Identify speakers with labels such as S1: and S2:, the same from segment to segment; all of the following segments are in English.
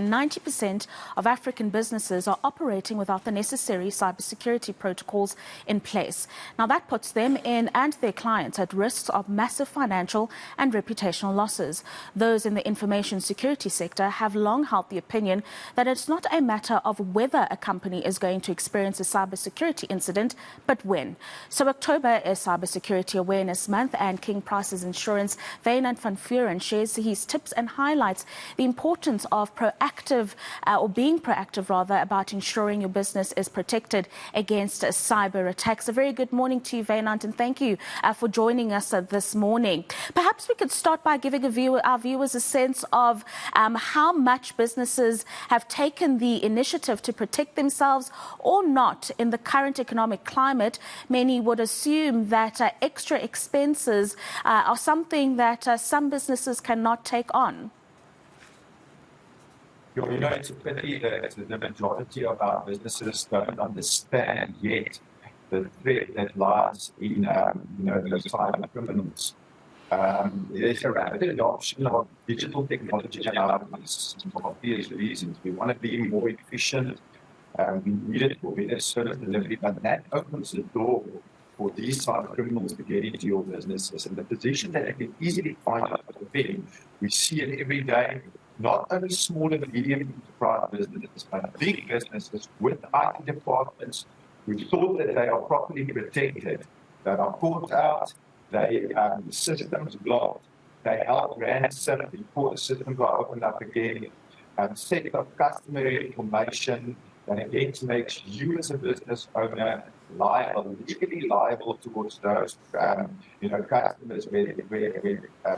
S1: 90% of African businesses are operating without the necessary cybersecurity protocols in place. Now, that puts them and their clients at risk of massive financial and reputational losses. Those in the information security sector have long held the opinion that it's not a matter of whether a company is going to experience a cybersecurity incident, but when. So October is Cybersecurity Awareness Month, and King Price's Insurance, Wynand van Vuuren, shares his tips and highlights the importance of being proactive about ensuring your business is protected against cyber attacks. A very good morning to you, Wynand, and thank you for joining us this morning. Perhaps we could start by giving our viewers a sense of how much businesses have taken the initiative to protect themselves or not in the current economic climate. Many would assume that extra expenses are something that some businesses cannot take on.
S2: You know, it's a pity that the majority of our businesses don't understand yet the threat that lies in, those cyber criminals. There's a rapid adoption of digital technology in our business for obvious reasons. We want to be more efficient. We need it for better service delivery, but that opens the door for these cyber criminals to get into your businesses. And the position that they can easily find out for them, we see it every day. Not only small and medium enterprise businesses, but big businesses with IT departments who thought that they are properly protected, that are caught out, the systems blocked, they help ransom before the systems are opened up again, set of customer information that again makes you as a business owner legally liable towards those customers where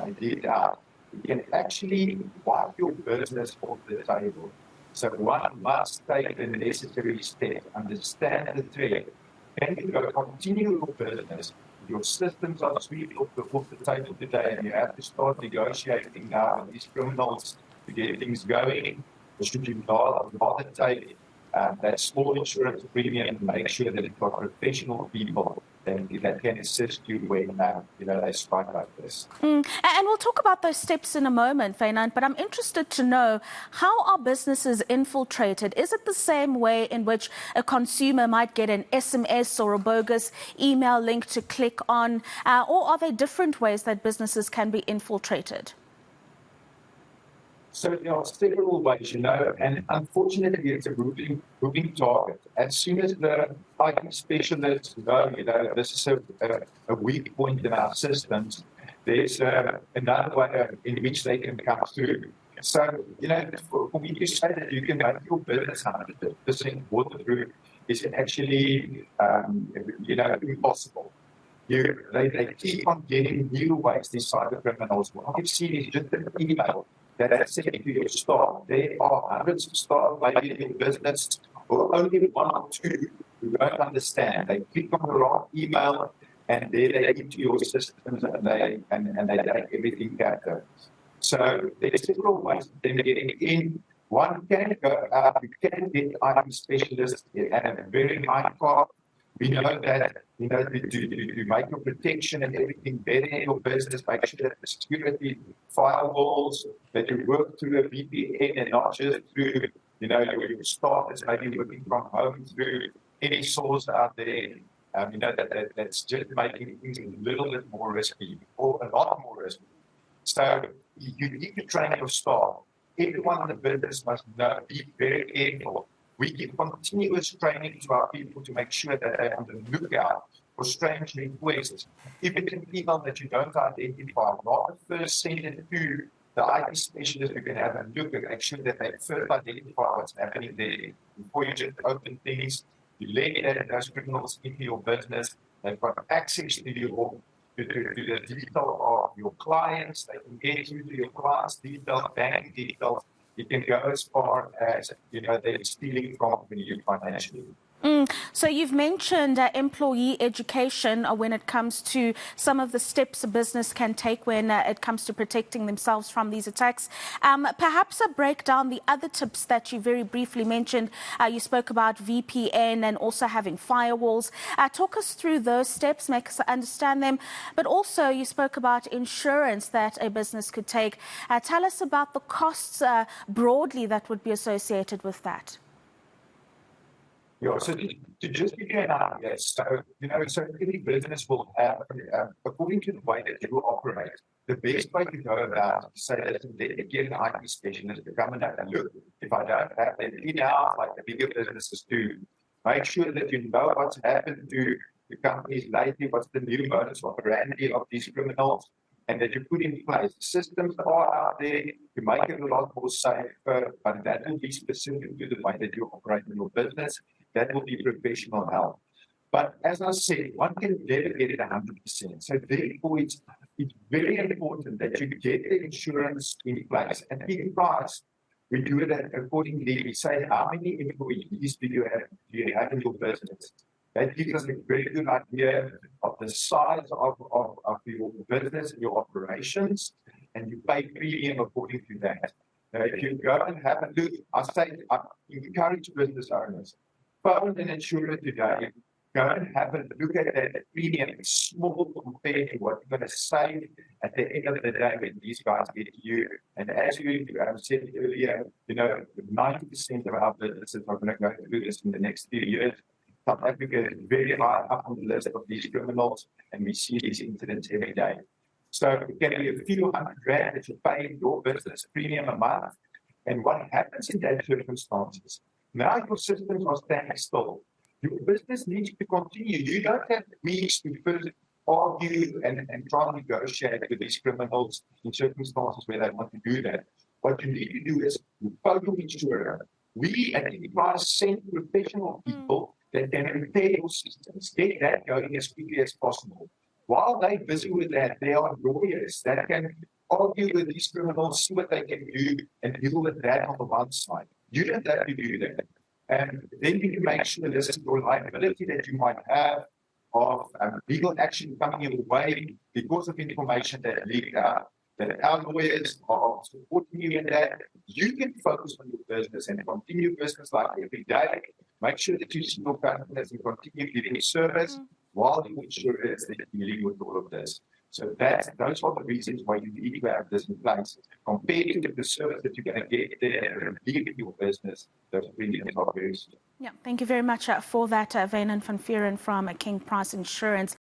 S2: indeed are. You can actually wipe your business off the table. So one must take the necessary steps, understand the threat, and continue your business. Your systems are swept off the table today, and you have to start negotiating now with these criminals to get things going. Or should you rather take that small insurance premium and make sure that you've got professional people that can assist you when they strike like this.
S1: And we'll talk about those steps in a moment, Wynand, but I'm interested to know, how are businesses infiltrated? Is it the same way in which a consumer might get an SMS or a bogus email link to click on, or are there different ways that businesses can be infiltrated?
S2: So there are several ways, and unfortunately it's a moving target. As soon as the IT specialists know, this is a weak point in our systems, there's another way in which they can come through. So, for me to say that you can make your business 100% waterproof is actually, impossible. They keep on getting new ways, these cyber criminals. What I've seen is just an email that I sent to your staff. There are hundreds of staff maybe in business, or only one or two who don't understand. They click on the wrong email, and there they get into your systems, and they take everything captive. So there's several ways of them getting in. One can go out, you can get IT specialists at a very high cost. We know that, to make your protection and everything better in your business, make sure that the security firewalls, that you work through a VPN and not just through, your staff that's maybe working from home through any source out there. That's just making things a little bit more risky, or a lot more risky. So you need to train your staff. Everyone in the business must be very careful. We give continuous training to our people to make sure that they're on the lookout for strange requests. If it's an email that you don't identify, not first send it to the IT specialist who can have a look and make sure that they first identify what's happening there. Before you just open things, you let those criminals into your business. They've got access to the detail of your clients. They can get you to your clients' details, bank details. You can go as far as, they're stealing from you financially.
S1: So you've mentioned employee education when it comes to some of the steps a business can take when it comes to protecting themselves from these attacks. Perhaps break down the other tips that you very briefly mentioned. You spoke about VPN and also having firewalls. Talk us through those steps, make us understand them. But also you spoke about insurance that a business could take. Tell us about the costs broadly that would be associated with that.
S2: Yeah, so to just give you an idea, so every business will have, according to the way that you operate, the best way to go about is to say that they get an IT specialist to come and have a look. If I don't have that in-house, like the bigger businesses do, make sure that you know what's happened to the companies lately, what's the new modus operandi of these criminals, and that you put in place systems that are out there to make it a lot more safer, but that will be specific to the way that you operate in your business. That will be professional help. But as I said, one can never get it 100%. So therefore, it's very important that you get the insurance in place. And in price, we do it accordingly. We say, how many employees do you have in your business? That gives us a very good idea of the size of your business and your operations, and you pay premium according to that. Now, if you go and have a look, I encourage business owners, phone an insurer today, go and have a look at that premium. It's small compared to what you're going to save at the end of the day when these guys get to you. And as you said earlier, 90% of our businesses are going to go through this in the next few years. South Africa is very high up on the list of these criminals, and we see these incidents every day. So it can be a few $100 that you pay in your business premium a month. And what happens in that circumstances? Now your systems are standing still. Your business needs to continue. You don't have means to first argue and try and negotiate with these criminals in circumstances where they want to do that. What you need to do is you phone your insurer. We at Enterprise send professional people that can repair your systems, get that going as quickly as possible. While they're busy with that, there are lawyers that can argue with these criminals, see what they can do, and deal with that on the one side. You don't have to do that. And then you can make sure this is your liability that you might have of legal action coming your way because of information that leaked out, that our lawyers are supporting you in that. You can focus on your business and continue business like every day. Make sure that you see your customers and continue giving service while the insurer is dealing with all of this. So those are the reasons why you need to have this in place. Compared to the service that you're going to get there and leave your business, those premiums are very small.
S1: Yeah, thank you very much for that, Wynand van Vuuren from King Price Insurance.